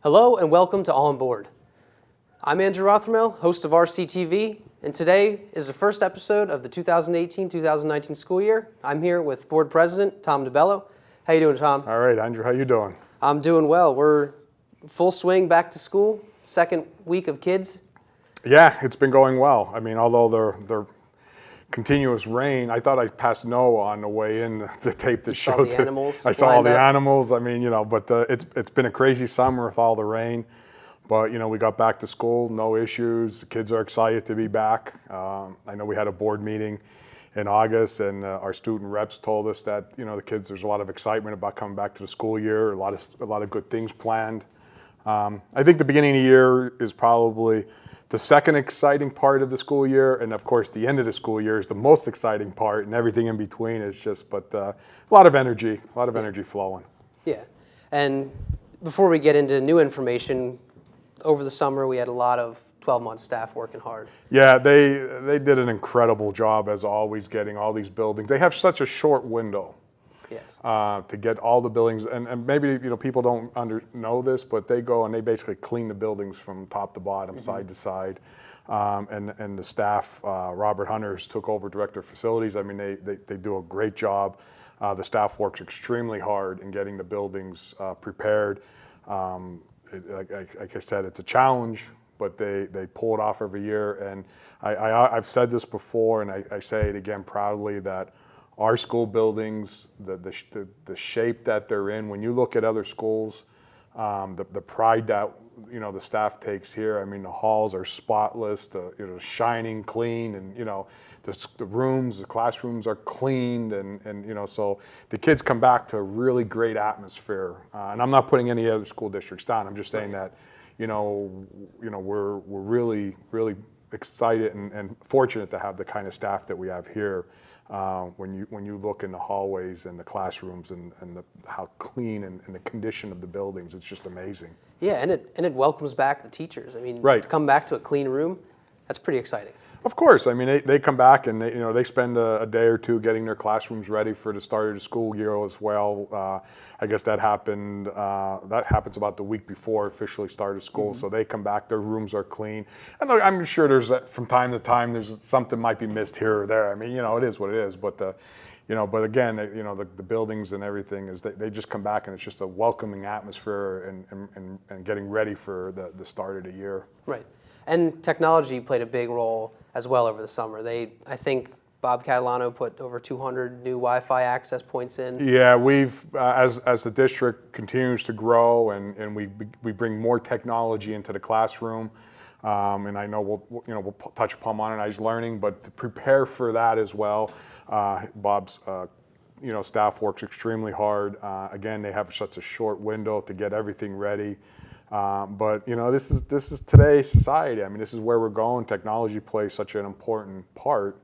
Hello and welcome to All On Board. I'm Andrew Rothermel, host of RCTV, and today is the first episode of the 2018-2019 school year. I'm here with Board President Tom DeBello. How you doing, Tom? All right, Andrew, how you doing? I'm doing well. We're full swing back to school, second week of kids. Yeah, it's been going well. I mean, although they're continuous rain, I thought I passed no on the way in to tape the show. Saw the animals. I saw all the up. animals. I mean, but it's been a crazy summer with all the rain. But we got back to school, no issues. The kids are excited to be back. I know we had a board meeting in August, and our student reps told us that the kids, there's a lot of excitement about coming back to the school year. A lot of good things planned. I think the beginning of the year is probably the second exciting part of the school year, and of course the end of the school year is the most exciting part, and everything in between is just, but a lot of energy flowing. Yeah, and before we get into new information, over the summer we had a lot of 12-month staff working hard. Yeah, they did an incredible job as always getting all these buildings. They have such a short window. Yes. To get all the buildings, and maybe people don't know this, but they go and they basically clean the buildings from top to bottom, side to side, and the staff, Robert Hunters took over director of facilities. I mean, they do a great job. The staff works extremely hard in getting the buildings prepared. Like I said, it's a challenge, but they pull it off every year. And I've said this before, and I say it again proudly, that our school buildings, the shape that they're in, when you look at other schools, the pride that the staff takes here. I mean, the halls are spotless, shining clean, and the rooms, the classrooms are cleaned, and so the kids come back to a really great atmosphere. And I'm not putting any other school districts down. I'm just saying that we're really excited and fortunate to have the kind of staff that we have here. When you look in the hallways and the classrooms and how clean and the condition of the buildings, it's just amazing. Yeah, and it welcomes back the teachers. I mean, right. To come back to a clean room, that's pretty exciting. Of course, I mean they come back and they spend a day or two getting their classrooms ready for the start of the school year as well. I guess that happens about the week before officially start of school. So they come back, their rooms are clean, and I'm sure there's from time to time there's something might be missed here or there. I mean it is what it is, but but again the buildings and everything is they just come back and it's just a welcoming atmosphere and getting ready for the start of the year. Right. And technology played a big role as well over the summer. I think Bob Catalano put over 200 new Wi-Fi access points in. Yeah, we've as the district continues to grow and we bring more technology into the classroom, and I know we'll touch upon modernized learning, but to prepare for that as well, Bob's staff works extremely hard. Again, they have such a short window to get everything ready. But this is today's society. I mean, this is where we're going. Technology plays such an important part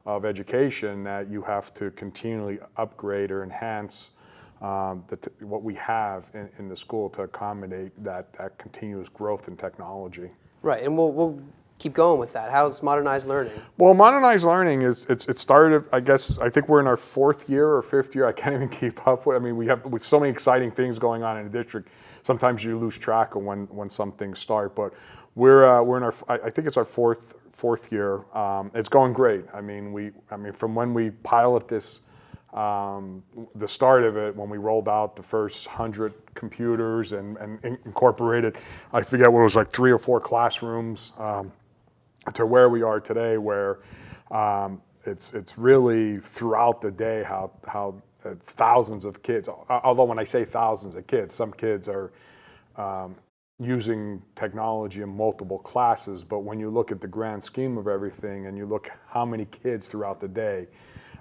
of education that you have to continually upgrade or enhance what we have in the school to accommodate that continuous growth in technology. Right, and we'll keep going with that. How's modernized learning? Well, modernized learning it started. I think we're in our fourth year or fifth year. I can't even keep up with. I mean, we have so many exciting things going on in the district. Sometimes you lose track of when some things start. But we're in our. I think it's our fourth year. It's going great. I mean, from when we pilot this, the start of it, when we rolled out the first 100 computers and incorporated, I forget what it was, like 3 or 4 classrooms. To where we are today, where it's really throughout the day how thousands of kids. Although when I say thousands of kids, some kids are using technology in multiple classes. But when you look at the grand scheme of everything, and you look how many kids throughout the day,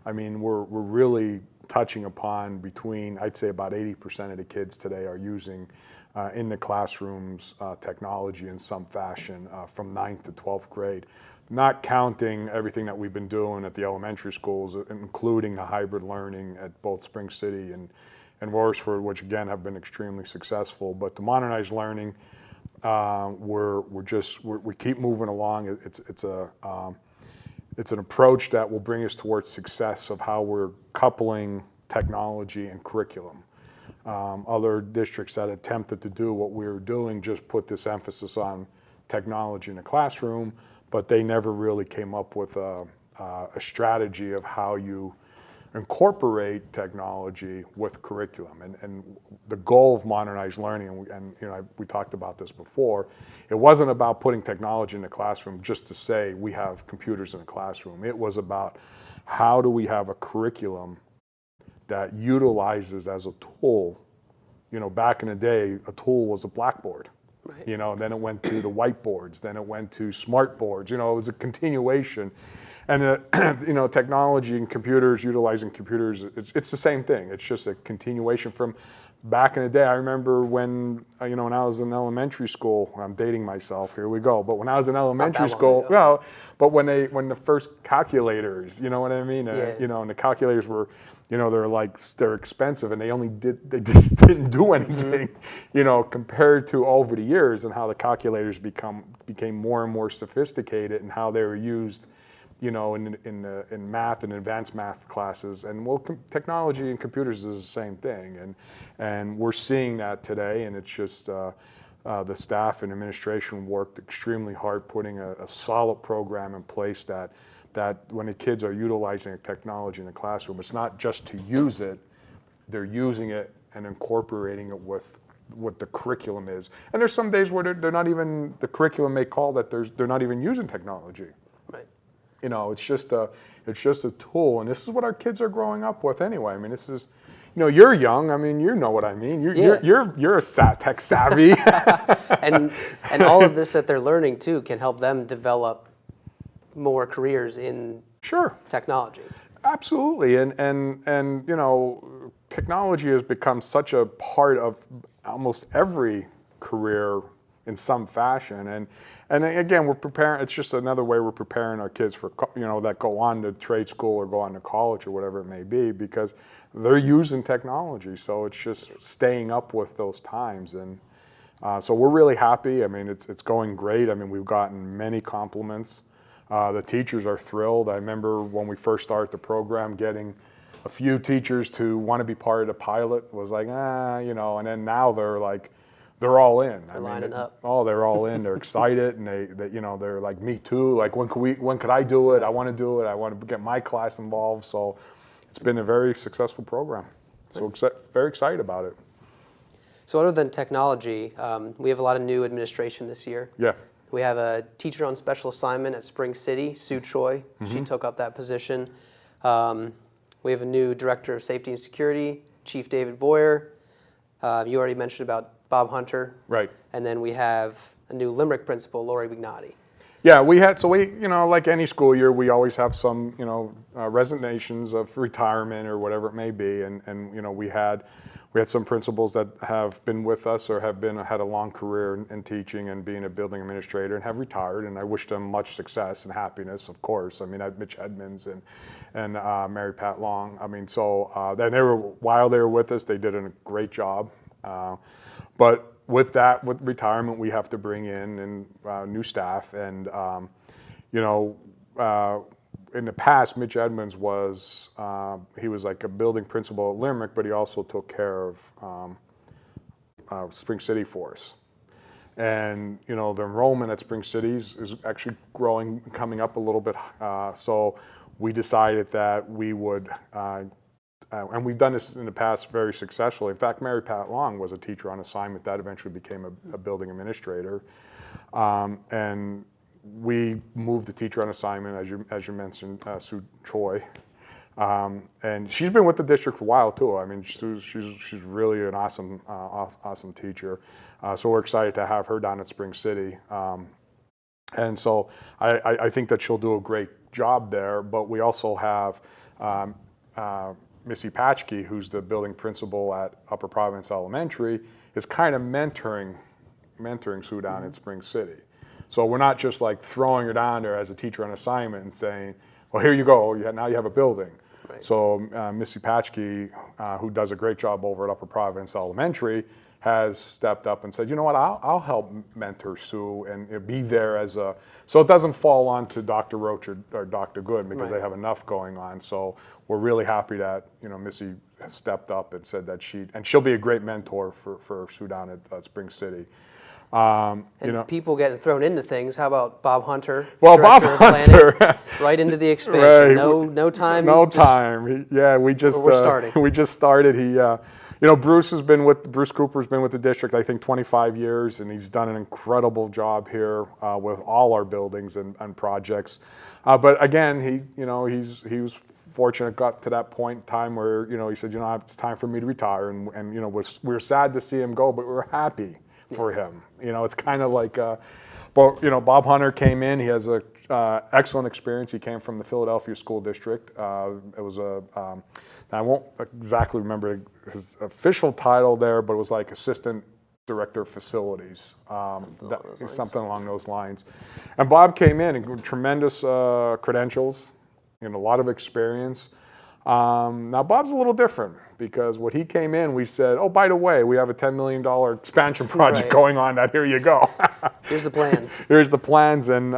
I mean, we're really touching upon between, I'd say about 80% of the kids today are using in the classrooms technology in some fashion from 9th to 12th grade, not counting everything that we've been doing at the elementary schools, including the hybrid learning at both Spring City and Royersford, which again have been extremely successful. But the modernized learning, we keep moving along. It's an approach that will bring us towards success of how we're coupling technology and curriculum. Other districts that attempted to do what we were doing just put this emphasis on technology in the classroom, but they never really came up with a strategy of how you incorporate technology with curriculum. And the goal of modernized learning, and we talked about this before, it wasn't about putting technology in the classroom just to say we have computers in the classroom. It was about how do we have a curriculum that utilizes as a tool. Back in the day, a tool was a blackboard. Right. Then it went to the whiteboards, then it went to smart boards. It was a continuation. And technology and computers, utilizing computers, it's the same thing. It's just a continuation from back in the day. I remember when I was in elementary school. I'm dating myself. Here we go. But when I was in elementary school, but when the first calculators, you know what I mean? Yeah. And the calculators were, they're expensive, and they just didn't do anything, compared to over the years and how the calculators became more and more sophisticated and how they were used. In math and advanced math classes, and technology and computers is the same thing, and we're seeing that today, and it's just the staff and administration worked extremely hard putting a solid program in place that when the kids are utilizing technology in the classroom, it's not just to use it, they're using it and incorporating it with what the curriculum is. And there's some days where they're not even, the curriculum may call that they're not even using technology. Right. It's just a tool, and this is what our kids are growing up with anyway. I mean, this is, you're young. I mean, you know what I mean. You're tech savvy, and all of this that they're learning too can help them develop more careers in technology. Absolutely, and technology has become such a part of almost every career in some fashion, and again, we're preparing. It's just another way we're preparing our kids for that go on to trade school or go on to college or whatever it may be, because they're using technology. So it's just staying up with those times, and so we're really happy. I mean, it's going great. I mean, we've gotten many compliments. The teachers are thrilled. I remember when we first started the program, getting a few teachers to want to be part of the pilot was like, and then now they're like. They're all in. They're lining up. Oh, they're all in. They're excited, and they're like, me too. Like, when could I do it? I want to do it. I want to get my class involved. So, it's been a very successful program. So, very excited about it. So, other than technology, we have a lot of new administration this year. Yeah. We have a teacher on special assignment at Spring City, Sue Choi. She took up that position. We have a new director of safety and security, Chief David Boyer. You already mentioned about Bob Hunter. Right. And then we have a new Limerick principal, Lori Bignotti. Yeah, we like any school year, we always have some, resignations of retirement or whatever it may be. And we had some principals that have been with us or had a long career in teaching and being a building administrator and have retired. And I wish them much success and happiness, of course. I mean, I had Mitch Edmonds and Mary Pat Long. I mean, so while they were with us, they did a great job. But with retirement, we have to bring in new staff. And, in the past, Mitch Edmonds he was like a building principal at Limerick, but he also took care of Spring City for us. And, the enrollment at Spring City is actually coming up a little bit. So we decided that we would, and we've done this in the past very successfully. In fact, Mary Pat Long was a teacher on assignment that eventually became a building administrator. And we moved the teacher on assignment, as you mentioned, Sue Choi. And she's been with the district for a while too. I mean, she's really an awesome teacher. So we're excited to have her down at Spring City. And so I think that she'll do a great job there. But we also have Missy Patchke, who's the building principal at Upper Providence Elementary, is kind of mentoring Sue down at Spring City. So we're not just like throwing her down there as a teacher on assignment and saying, well, here you go, now you have a building. Right. So Missy Patchke, who does a great job over at Upper Providence Elementary, has stepped up and said, you know what, I'll help mentor Sue and be there as a, so it doesn't fall on to Dr. Roach or Dr. Good because Right. they have enough going on. So we're really happy that, Missy has stepped up and said that she'll be a great mentor for Sue down at Spring City. And people getting thrown into things. How about Bob Hunter? Well, Bob Director of Hunter. Planning, right into the expansion. Right. No time. No just- time. We just We're starting. we just started. Bruce Cooper's been with the district, I think, 25 years, and he's done an incredible job here with all our buildings and projects. But again, he was fortunate, got to that point in time where he said, it's time for me to retire, and we're sad to see him go, but we're happy for him. It's kind of like, Bob Hunter came in. He has a excellent experience. He came from the Philadelphia School District. It was I won't exactly remember his official title there, but it was like Assistant Director of Facilities, something along those lines. And Bob came in with tremendous credentials and a lot of experience. Now Bob's a little different because when he came in, we said, oh, by the way, we have a $10 million expansion project Right. going on. That here you go. Here's the plans. Here's the plans, and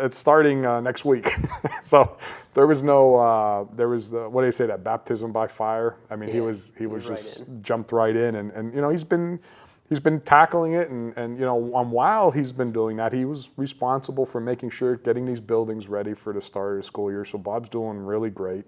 it's starting next week. So there was no, what do you say, that baptism by fire? I mean, he was right just in. jumped right in, and he's been tackling it, and while he's been doing that, he was responsible for making sure getting these buildings ready for the start of the school year. So Bob's doing really great.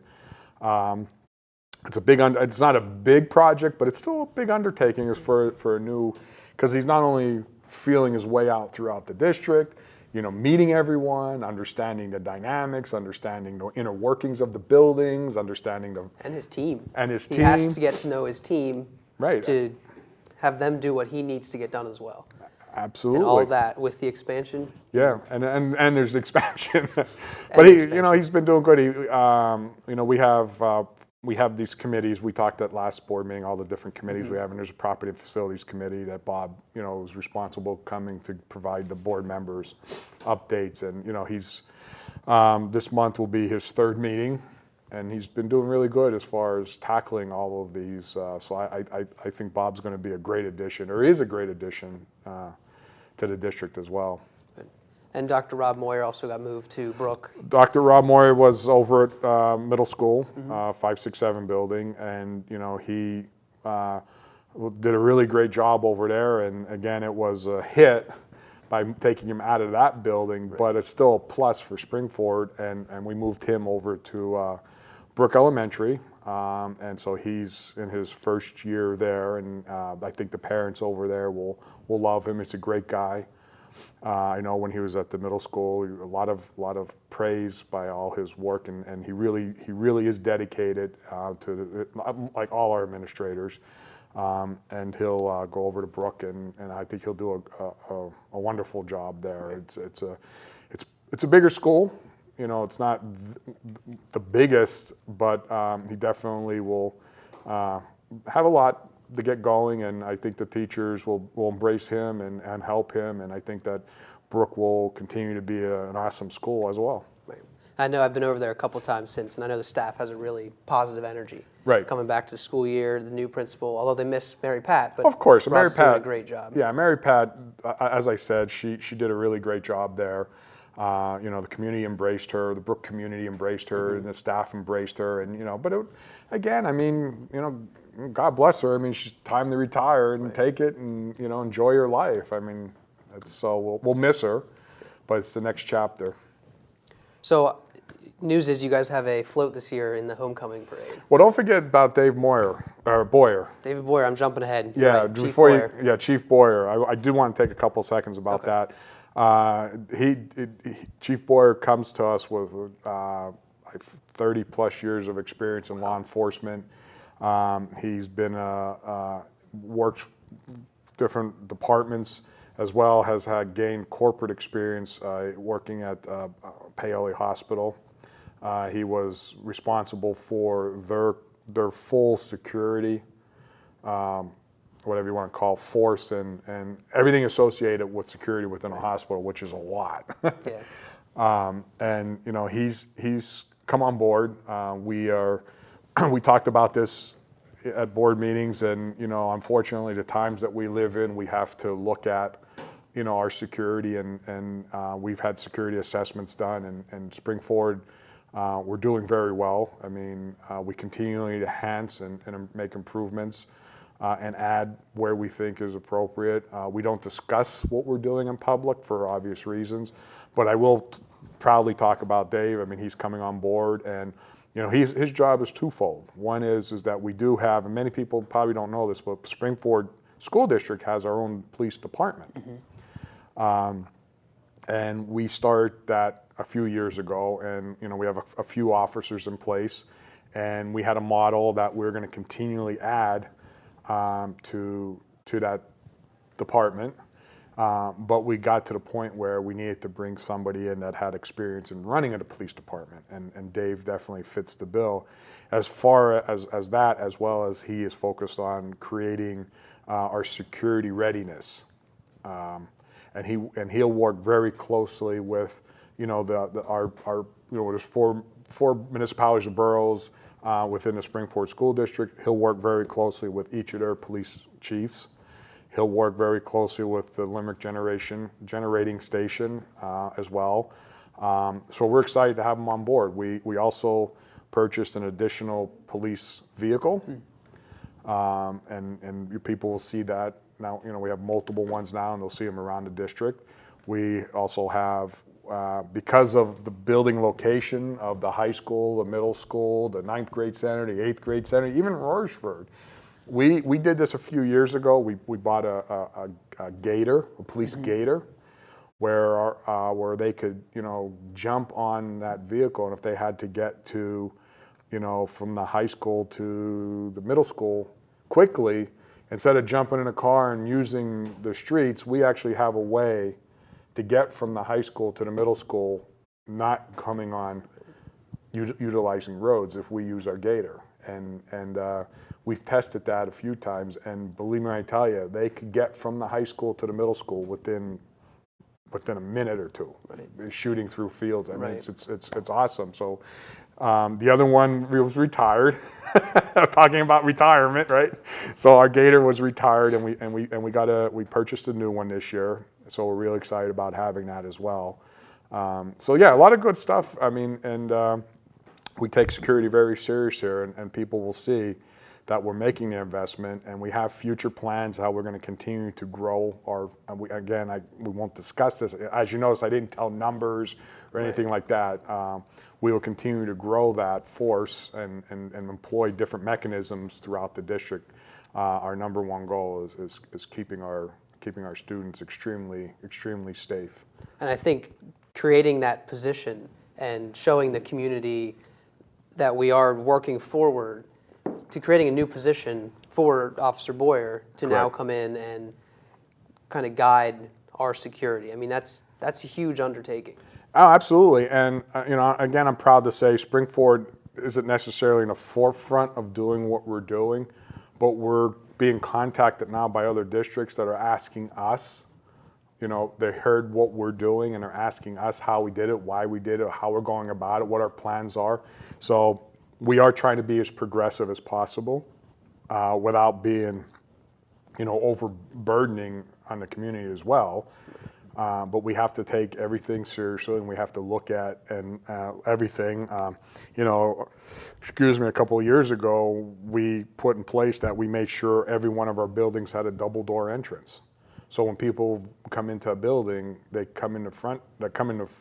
It's not a big project, but it's still a big undertaking for a new, because he's not only feeling his way out throughout the district, meeting everyone, understanding the dynamics, understanding the inner workings of the buildings, understanding And his team. He He has to get to know his team Right. to have them do what he needs to get done as well. Absolutely. And all that with the expansion. Yeah, and there's expansion, but expansion. he's been doing good. We have these committees. We talked at last board meeting, all the different committees we have, and there's a property and facilities committee that Bob, was responsible coming to provide the board members updates, and he's this month will be his third meeting, and he's been doing really good as far as tackling all of these. So I think Bob's going to be a great addition, or is a great addition to the district as well. And Dr. Rob Moyer also got moved to Brook. Dr. Rob Moyer was over at middle school, 567 building, and he did a really great job over there. And again, it was a hit by taking him out of that building, but it's still a plus for Springford. And we moved him over to Brook Elementary, and so he's in his first year there. And I think the parents over there will love him. He's a great guy. I know when he was at the middle school, a lot of praise by all his work, and he really is dedicated to like all our administrators, and he'll go over to Brook, and I think he'll do a wonderful job there. It's a bigger school, it's not the biggest, but he definitely will have a lot to get going, and I think the teachers will embrace him and help him, and I think that Brook will continue to be an awesome school as well. Right. I know I've been over there a couple times since, and I know the staff has a really positive energy. Right. Coming back to the school year, the new principal, although they miss Mary Pat, but Of course, Mary Rob's doing Pat a great job. Yeah, Mary Pat, as I said, she did a really great job there. The community embraced her, the Brook community embraced her, and the staff embraced her, and but again, I mean, God bless her. I mean, she's time to retire and take it, and enjoy her life. I mean, so we'll miss her, but it's the next chapter. So, news is you guys have a float this year in the homecoming parade. Well, don't forget about Dave Boyer. David Boyer, I'm jumping ahead. You're Yeah, right, Chief before Boyer. Chief Boyer. I do want to take a couple seconds about that. Chief Boyer comes to us with 30 plus years of experience in law enforcement. He's been worked different departments as well, has gained corporate experience working at Paoli Hospital. He was responsible for their full security, whatever you want to call force, and everything associated with security within a hospital, which is a lot. Yeah. And he's come on board. We talked about this, at board meetings, and unfortunately, the times that we live in, we have to look at our security, and we've had security assessments done, and Spring Forward, we're doing very well. I mean, we continually enhance and make improvements and add where we think is appropriate. We don't discuss what we're doing in public for obvious reasons, but I will proudly talk about Dave. I mean, he's coming on board, and his job is twofold. One is that we do have, and many people probably don't know this, but Spring Forward School District has our own police department. And we started that a few years ago, and we have a few officers in place, and we had a model that we're going to continually add to that department. But we got to the point where we needed to bring somebody in that had experience in running a police department, and Dave definitely fits the bill. As far as that, as well as he is focused on creating our security readiness, and he'll work very closely with there's four municipalities or boroughs within the Spring Forward School District. He'll work very closely with each of their police chiefs. He'll work very closely with the Limerick generating station as well. So we're excited to have him on board. We also purchased an additional police vehicle, and people will see that now. We have multiple ones now, and they'll see them around the district. We also have, because of the building location of the high school, the middle school, the 9th grade center, the 8th grade center, even Royersford. We did this a few years ago. We bought a gator, a police gator, where they could jump on that vehicle, and if they had to get to from the high school to the middle school quickly, instead of jumping in a car and using the streets, we actually have a way to get from the high school to the middle school, not coming on utilizing roads if we use our gator. And we've tested that a few times, and believe me when I tell you, they could get from the high school to the middle school within a minute or two, shooting through fields. I mean, it's awesome. So the other one was retired. Talking about retirement, right? So our gator was retired, and we purchased a new one this year. So we're really excited about having that as well. So yeah, a lot of good stuff. I mean, and we take security very serious here, and people will see that we're making the investment, and we have future plans how we're going to continue to grow our. We won't discuss this. As you notice, I didn't tell numbers or anything like that. We will continue to grow that force and employ different mechanisms throughout the district. Our number one goal is keeping our students extremely safe. And I think creating that position and showing the community that we are working forward to creating a new position for Officer Boyer to now come in and kind of guide our security. I mean, that's a huge undertaking. Oh, absolutely. And again, I'm proud to say Spring Forward isn't necessarily in the forefront of doing what we're doing, but we're being contacted now by other districts that are asking us. They heard what we're doing, and they're asking us how we did it, why we did it, how we're going about it, what our plans are. So we are trying to be as progressive as possible without being, overburdening on the community as well. But we have to take everything seriously, and we have to look at everything. A couple of years ago, we put in place that we made sure every one of our buildings had a double door entrance. So when people come into a building, they come in the front, they come in the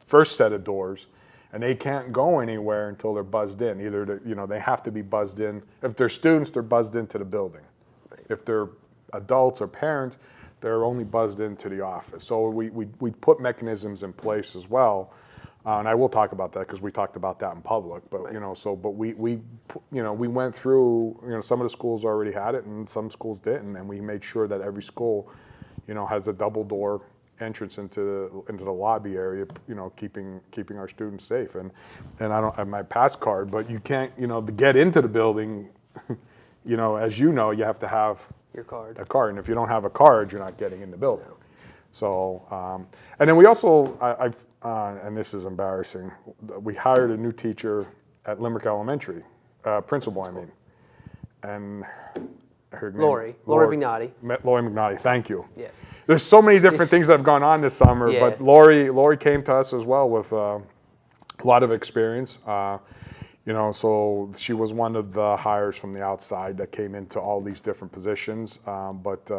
first set of doors, and they can't go anywhere until they're buzzed in. Either they have to be buzzed in. If they're students, they're buzzed into the building. If they're adults or parents, they're only buzzed into the office. So we put mechanisms in place as well, and I will talk about that because we talked about that in public. But we went through. Some of the schools already had it, and some schools didn't, and we made sure that every school, has a double door entrance into the lobby area. Keeping our students safe. And I don't have my pass card, but you can't. To get into the building, as you have to have Your card. a card, and if you don't have a card, you're not getting in the building. So, and then we also, and this is embarrassing, we hired a new teacher at Limerick Elementary, principal, I mean, and her name, Lori Bignotti. Lori Magnotti, thank you. Yeah. There's so many different things that have gone on this summer, Yeah. but Lori came to us as well with a lot of experience. So she was one of the hires from the outside that came into all these different positions. But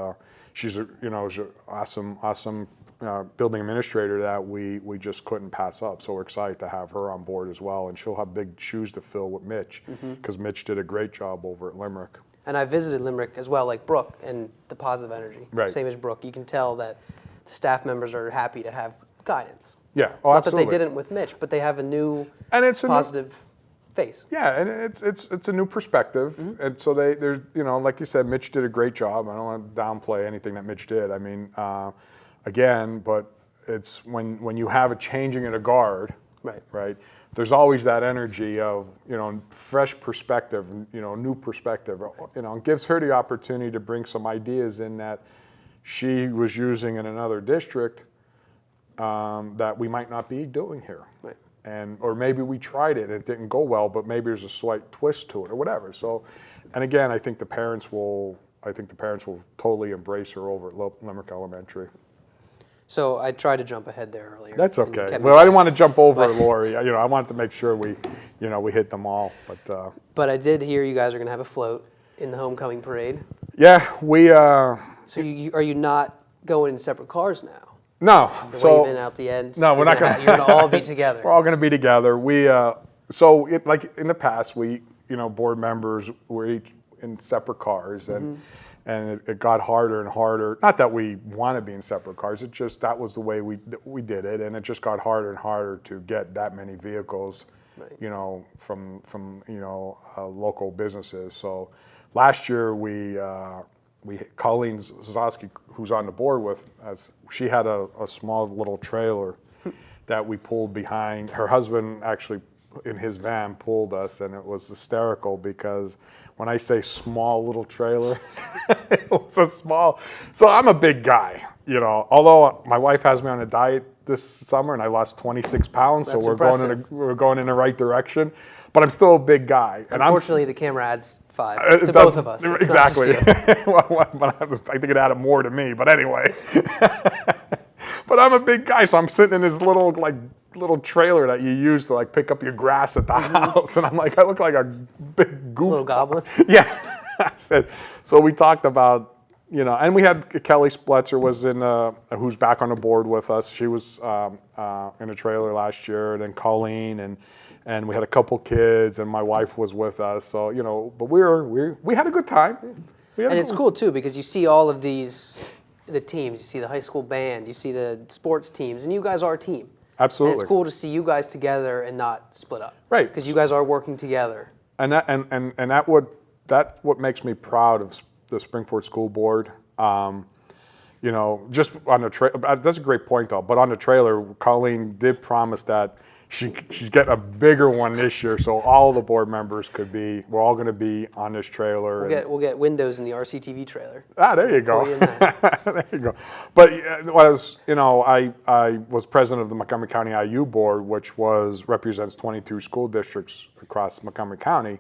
she's she's an awesome building administrator that we just couldn't pass up. So we're excited to have her on board as well, and she'll have big shoes to fill with Mitch, because Mitch did a great job over at Limerick. And I visited Limerick as well, like Brooke, and the positive energy. Right. Same as Brooke. You can tell that the staff members are happy to have guidance. Yeah, Not absolutely. that they didn't with Mitch, but they have a new And it's a new- positive face. Yeah, and it's a new perspective, and so there's like you said, Mitch did a great job. I don't want to downplay anything that Mitch did. I mean, again, but it's when you have a changing of the guard, right? There's always that energy of fresh perspective, new perspective. It gives her the opportunity to bring some ideas in that she was using in another district that we might not be doing here. Right. Or maybe we tried it and it didn't go well, but maybe there's a slight twist to it or whatever. So, and again, I think the parents will totally embrace her over at Limerick Elementary. So I tried to jump ahead there earlier. That's and okay. kept me Well, I back. didn't want to jump over Lori. I wanted to make sure we hit them all. But I did hear you guys are going to have a float in the homecoming parade. Yeah, we. So are you not going in separate cars now? No. So Waving out the ends. No, we're not going. You're going to all be together. We're all going to be together. We like in the past, board members were each in separate cars, and it got harder and harder. Not that we want to be in separate cars. It just that was the way we did it, and it just got harder and harder to get that many vehicles, from local businesses. So last year Colleen Zazowski, who's on the board with us, she had a small little trailer that we pulled behind. Her husband actually, in his van, pulled us, and it was hysterical because when I say small little trailer, it was a small. So I'm a big guy, although my wife has me on a diet this summer and I lost 26 pounds, That's so impressive. we're going in the right direction. But I'm still a big guy. And Unfortunately, the camera adds 5 it to does- both of us. It's not Exactly. just you. Well, I think it added more to me, but anyway. But I'm a big guy, so I'm sitting in this little trailer that you use to pick up your grass at the house, and I'm like, I look like a big goof. Little goblin. Yeah. I said. So we talked about. And we had Kelly Spletzer was who's back on the board with us. She was in a trailer last year, and then Colleen, and we had a couple kids, and my wife was with us. So but we had a good time. And it's cool too because you see all of the teams. You see the high school band. You see the sports teams, and you guys are a team. Absolutely. And it's cool to see you guys together and not split up. Right. Because you guys are working together. And that what makes me proud of the Springford School Board. Just on the trailer, that's a great point though. But on the trailer, Colleen did promise that she's getting a bigger one this year, so all the board members we're all going to be on this trailer. We'll get windows in the RCTV trailer. There you go. Throw you in that. There you go. But I was president of the Montgomery County IU board, which represents 22 school districts across Montgomery County,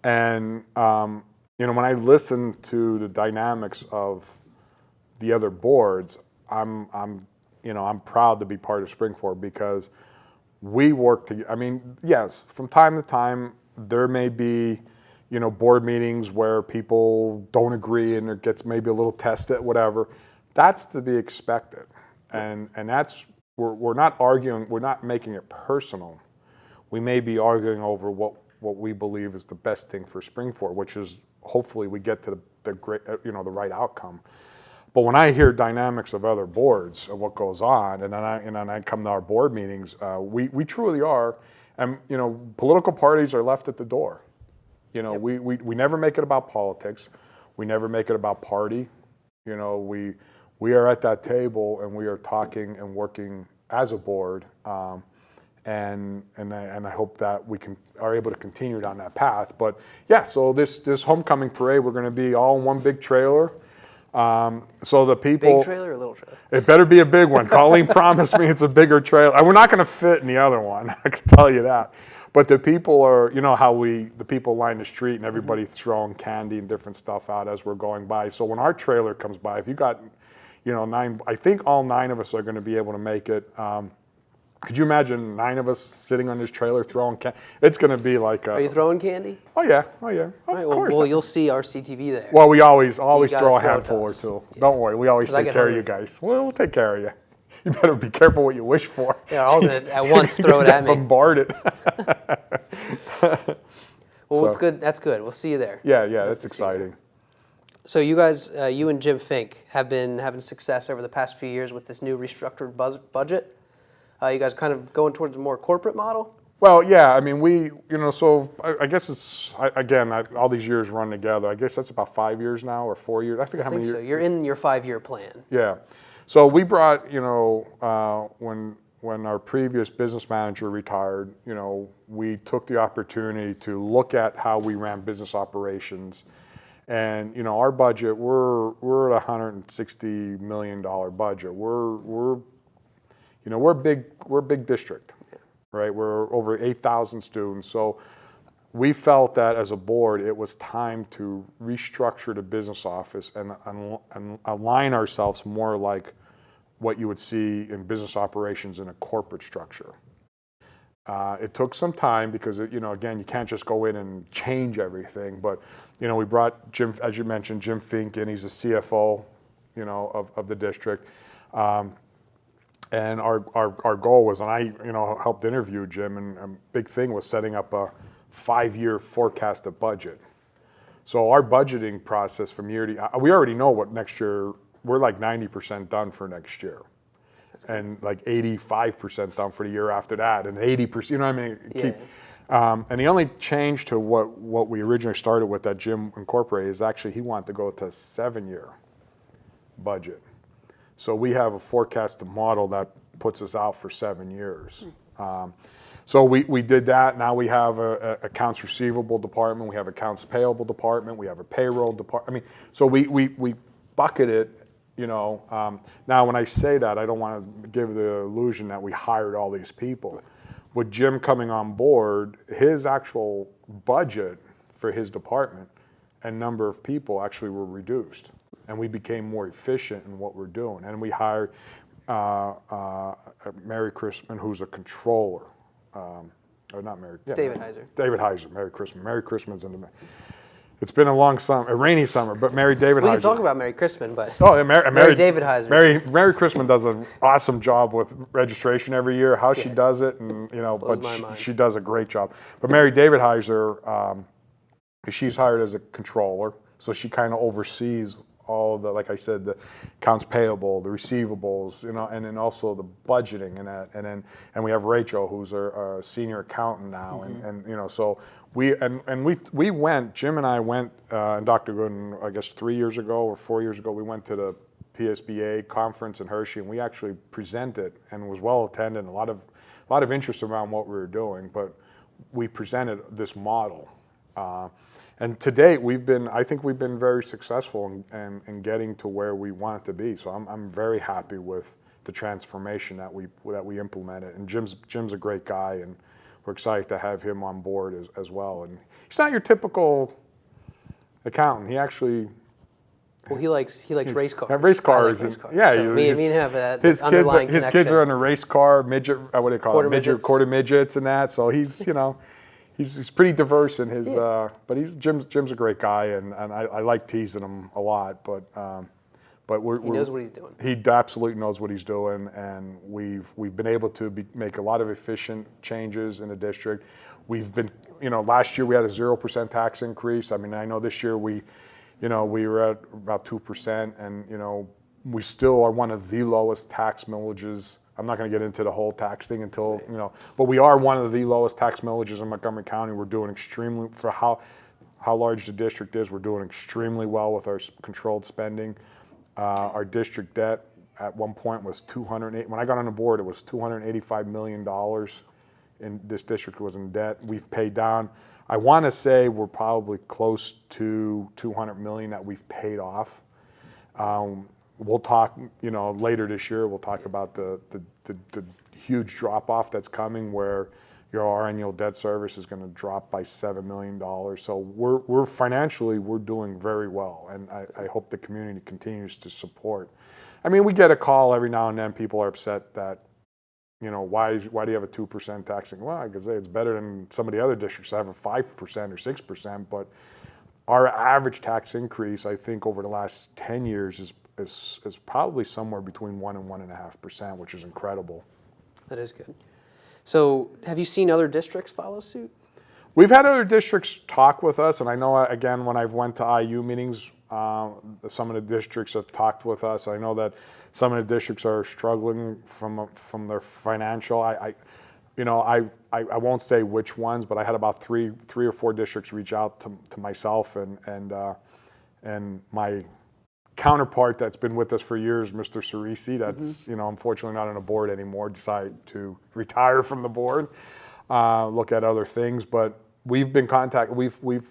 and when I listen to the dynamics of the other boards, I'm proud to be part of Springford because we work together. I mean, yes, from time to time there may be, board meetings where people don't agree and it gets maybe a little tested, whatever. That's to be expected, and that's we're not arguing. We're not making it personal. We may be arguing over what we believe is the best thing for Springford, which is hopefully we get to the great, the right outcome. But when I hear dynamics of other boards of what goes on, and then I come to our board meetings, we truly are, and political parties are left at the door. Yep. We never make it about politics, we never make it about party. We are at that table and we are talking and working as a board, and I hope that we are able to continue down that path. But yeah, so this homecoming parade, we're going to be all in one big trailer. So the people. Big trailer or little trailer? It better be a big one. Colleen promised me it's a bigger trailer. We're not going to fit in the other one. I can tell you that. But the people are, you know how the people line the street and everybody throwing candy and different stuff out as we're going by. So when our trailer comes by, if you got, you know, I think all 9 of us are going to be able to make it. Could you imagine 9 of us sitting on this trailer throwing candy? It's going to be like Are you throwing candy? Oh yeah, of All right, course. well, you'll see RCTV there. Well, we always gotta throw a throw it handful to or us. two. Yeah. Don't worry, we always 'Cause I take get care of you hungry. guys. We'll take care of you. You better be careful what you wish for. Yeah, all of it at once, throw it at me. Bombarded. Well, So- it's good. That's good. We'll see you there. Yeah, that's exciting. So you guys, you and Jim Fink have been having success over the past few years with this new restructured budget. You guys kind of going towards a more corporate model? Well, yeah, I mean, so I guess it's, all these years run together. I guess that's about 5 years now or 4 years. I forget how I think many so. years. You're in your 5-year plan. Yeah. So we brought, when our previous business manager retired, we took the opportunity to look at how we ran business operations. And, our budget, we're at $160 million budget. We're a big district, right? We're over 8,000 students. So we felt that as a board, it was time to restructure the business office and align ourselves more like what you would see in business operations in a corporate structure. It took some time because, again, you can't just go in and change everything. But, we brought Jim, as you mentioned, Jim Fink in. He's the CFO, of the district. And our goal was, and I, helped interview Jim, and a big thing was setting up a 5-year forecasted budget. So our budgeting process from year to, we already know what next year, we're like 90% done for next year. And like 85% done for the year after that, and 80%, Yeah. And the only change to what we originally started with that Jim incorporated is actually he wanted to go to a 7-year budget. So we have a forecasted model that puts us out for 7 years. So we did that. Now we have a accounts receivable department. We have accounts payable department. We have a payroll department. So we bucket it. Now when I say that, I don't want to give the illusion that we hired all these people. With Jim coming on board, his actual budget for his department and number of people actually were reduced. And we became more efficient in what we're doing. And we hired Mary Christman, who's a controller. Or not Mary. Yeah, David Heiser. David Heiser, Mary Christman. Mary Christman's in the. It's been a long summer, a rainy summer, but David Heiser. We can talk about Mary Crispin, but and Mary David Heiser. Mary Christman does an awesome job with registration every year. How she does it, and Blows my mind. she does a great job. But Mary David Heiser, she's hired as a controller, so she kind of oversees all of the, like I said, the accounts payable, the receivables, and then also the budgeting and that, and we have Rachel, who's our senior accountant now, and so we went, Jim and I went, and Dr. Gooden, I guess 3 years ago or 4 years ago, we went to the PSBA conference in Hershey, and we actually presented, and was well attended, a lot of interest around what we were doing, but we presented this model. And to date, I think we've been very successful in getting to where we want it to be. So I'm very happy with the transformation that we implemented. And Jim's a great guy, and we're excited to have him on board as well. And he's not your typical accountant. He actually He likes race cars. race I cars. like race cars. Yeah, So me and him have that his underlying kids are connection. on a race car midget. What do they call Quarter it? Midget, midgets. quarter midgets, and that. So he's he's pretty diverse in his. But Jim's a great guy, and I like teasing him a lot. But He knows what he's doing. He absolutely knows what he's doing, and we've been able to make a lot of efficient changes in the district. We've been, last year we had a 0% tax increase. I mean, I know this year we were at about 2%, and we still are one of the lowest tax millages. I'm not going to get into the whole tax thing until but we are one of the lowest tax millages in Montgomery County. We're doing extremely, for how large the district is, we're doing extremely well with our controlled spending. Our district debt at one point was when I got on the board, it was $285 million in this district was in debt. We've paid down, I want to say we're probably close to $200 million that we've paid off. We'll talk, later this year, we'll talk about the huge drop off that's coming where, our annual debt service is going to drop by $7 million. So we're financially, we're doing very well. And I hope the community continues to support. I mean, we get a call every now and then. People are upset that, why do you have a 2% taxing? Well, I could say it's better than some of the other districts that have a 5% or 6%. But our average tax increase, I think, over the last 10 years is probably somewhere between 1% and 1.5%, which is incredible. That is good. So have you seen other districts follow suit? We've had other districts talk with us, and I know, again, when I've went to IU meetings, some of the districts have talked with us. I know that some of the districts are struggling from their financial. I won't say which ones, but I had about three or four districts reach out to myself and my counterpart that's been with us for years, Mr. Cerisi, that's unfortunately not on the board anymore, decided to retire from the board, look at other things. But we've been contacted. We've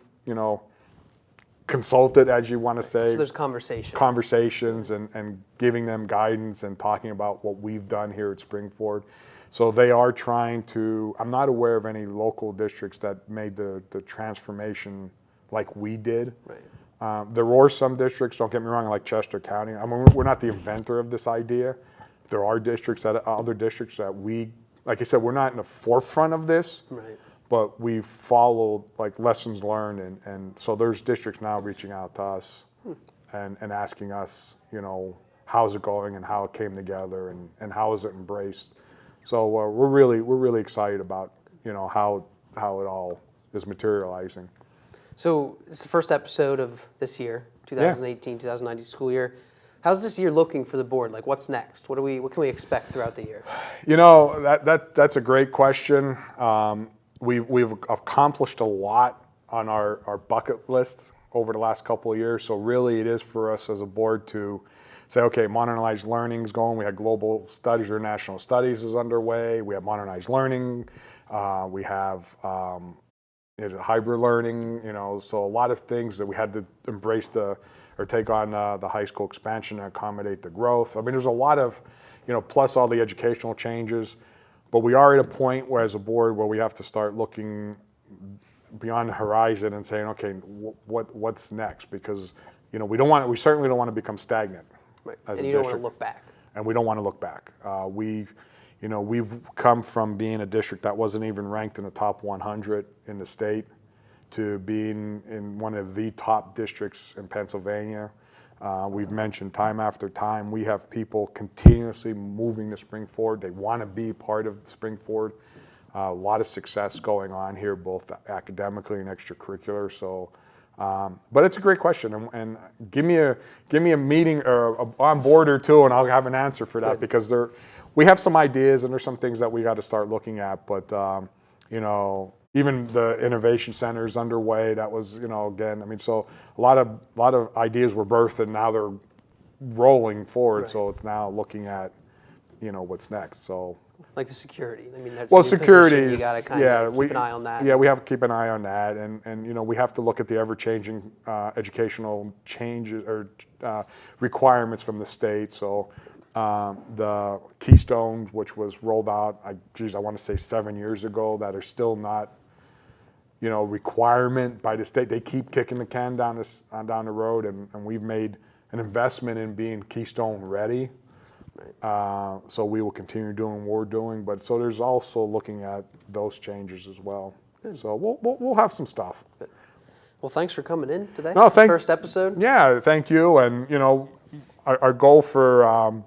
consulted, as you want to say. So there's conversations and giving them guidance and talking about what we've done here at Spring-Ford. So they are trying to. I'm not aware of any local districts that made the transformation like we did. Right. There were some districts, don't get me wrong, like Chester County. I mean, we're not the inventor of this idea. There are other districts that we, like I said, we're not in the forefront of this, Right. but we've followed like lessons learned. And so there's districts now reaching out to us and asking us, how's it going and how it came together and how is it embraced. So we're really excited about, how it all is materializing. So it's the first episode of this year, 2018-2019 school year. How's this year looking for the board? Like, what's next? What can we expect throughout the year? That's a great question. We've accomplished a lot on our bucket list over the last couple of years. So really, it is for us as a board to say, okay, modernized learning's going. We had global studies or national studies is underway. We have modernized learning. We have hybrid learning, so a lot of things that we had to embrace or take on the high school expansion and accommodate the growth. I mean, there's a lot of, plus all the educational changes, but we are at a point where as a board where we have to start looking beyond the horizon and saying, okay, what's next? Because, we certainly don't want to become stagnant. Right. As and a you don't district. want to look back. And we don't want to look back. We've come from being a district that wasn't even ranked in the top 100 in the state to being in one of the top districts in Pennsylvania. We've mentioned time after time, we have people continuously moving to Spring-Ford. They want to be part of Spring-Ford. A lot of success going on here, both academically and extracurricular. So, but it's a great question, and give me a meeting or on board or two, and I'll have an answer for that. Good. Because we have some ideas and there's some things that we got to start looking at. But even the innovation center is underway. That was again. I mean, so a lot of ideas were birthed and now they're rolling forward. Right. So it's now looking at what's next. So. Like the security. I mean, that's security. You got to kind of keep an eye on that. Yeah, we have to keep an eye on that, and we have to look at the ever-changing educational changes or requirements from the state. So the Keystones, which was rolled out, I want to say 7 years ago, that are still not, requirement by the state. They keep kicking the can down the road, and we've made an investment in being Keystone ready. So we will continue doing what we're doing, but so there's also looking at those changes as well. Good. So we'll have some stuff. Good. Well, thanks for coming in today. No, first episode. Yeah, thank you. And our goal for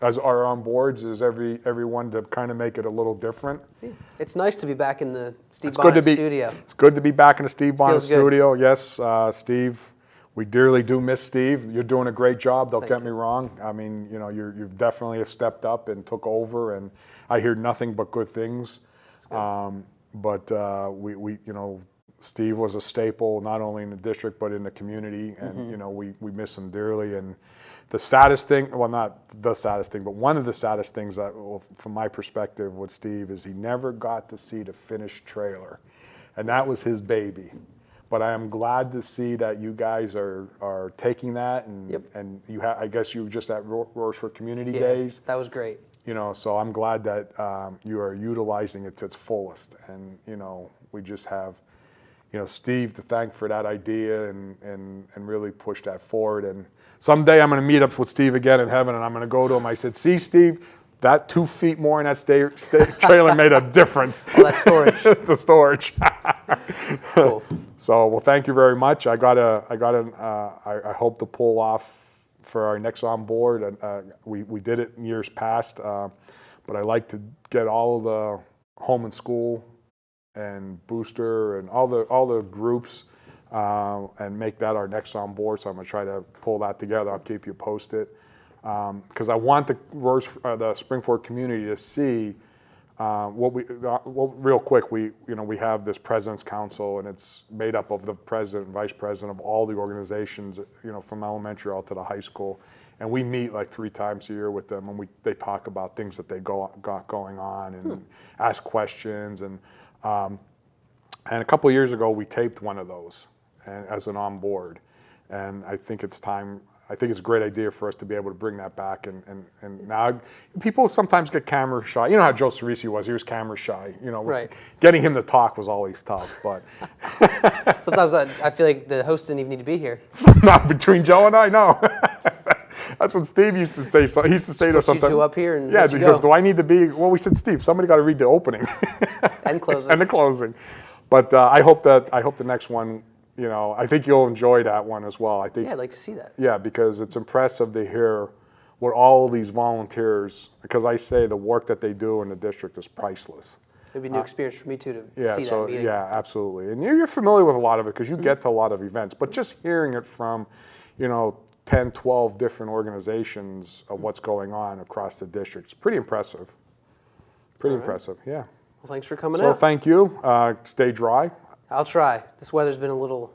as our on boards is everyone to kind of make it a little different. Yeah. It's nice to be back in the Steve Bonnet studio. It's good to be back in the Steve Bonnet studio. Yes, Steve. We dearly do miss Steve. You're doing a great job. Don't get me wrong. I mean, you've definitely have stepped up and took over, and I hear nothing but good things. But Steve was a staple not only in the district but in the community, and we miss him dearly. And the saddest thing, well, not the saddest thing, but one of the saddest things that, from my perspective, with Steve is he never got to see the finished trailer, and that was his baby. But I am glad to see that you guys are taking that, and you I guess you were just at Royersford Community Days. That was great. So I'm glad that you are utilizing it to its fullest. And, we just have, Steve to thank for that idea and really push that forward. And someday I'm going to meet up with Steve again in heaven, and I'm going to go to him. I said, see, Steve, that 2 feet more in that trailer made a difference. Oh, that storage. The storage. Cool. So, well, thank you very much. I hope to pull off for our next on board. We did it in years past, but I like to get all of the home and school and booster and all the groups and make that our next on board. So I'm gonna try to pull that together. I'll keep you posted because I want the Spring-Ford community to see real quick. We have this President's Council, and it's made up of the president and vice president of all the organizations, from elementary all to the high school. And we meet like 3 times a year with them, and they talk about things that they got going on and ask questions. And a couple of years ago, we taped one of those as an on board, and I think it's time. I think it's a great idea for us to be able to bring that back. And now people sometimes get camera shy. You know how Joe Cerisi was; he was camera shy. Right. Getting him to talk was always tough. But Sometimes I feel like the host didn't even need to be here. not between Joe and I, no. That's what Steve used to say. So he used to say to us sometimes. You two up here and yeah, let you because go. do I need to be? Well, we said, Steve, somebody got to read the opening And closing. and the closing. But I hope the next one. I think you'll enjoy that one as well. I think. Yeah, I'd like to see that. Yeah, because it's impressive to hear what all these volunteers. Because I say the work that they do in the district is priceless. It'd be a new experience for me too to Yeah, see so that meeting. yeah, absolutely. And you're familiar with a lot of it because you get to a lot of events. But just hearing it from, 10, 12 different organizations of what's going on across the district, it's pretty impressive. Pretty impressive, yeah. Well, thanks for coming So out. thank you. Stay dry. I'll try. This weather's been a little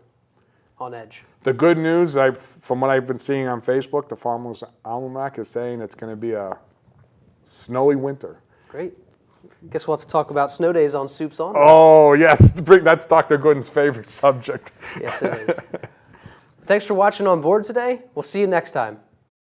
on edge. The good news, from what I've been seeing on Facebook, the Farmer's Almanac is saying it's going to be a snowy winter. Great. Guess we'll have to talk about snow days on Soups On. Oh, yes. That's Dr. Gooden's favorite subject. Yes, it is. Thanks for watching On Board today. We'll see you next time.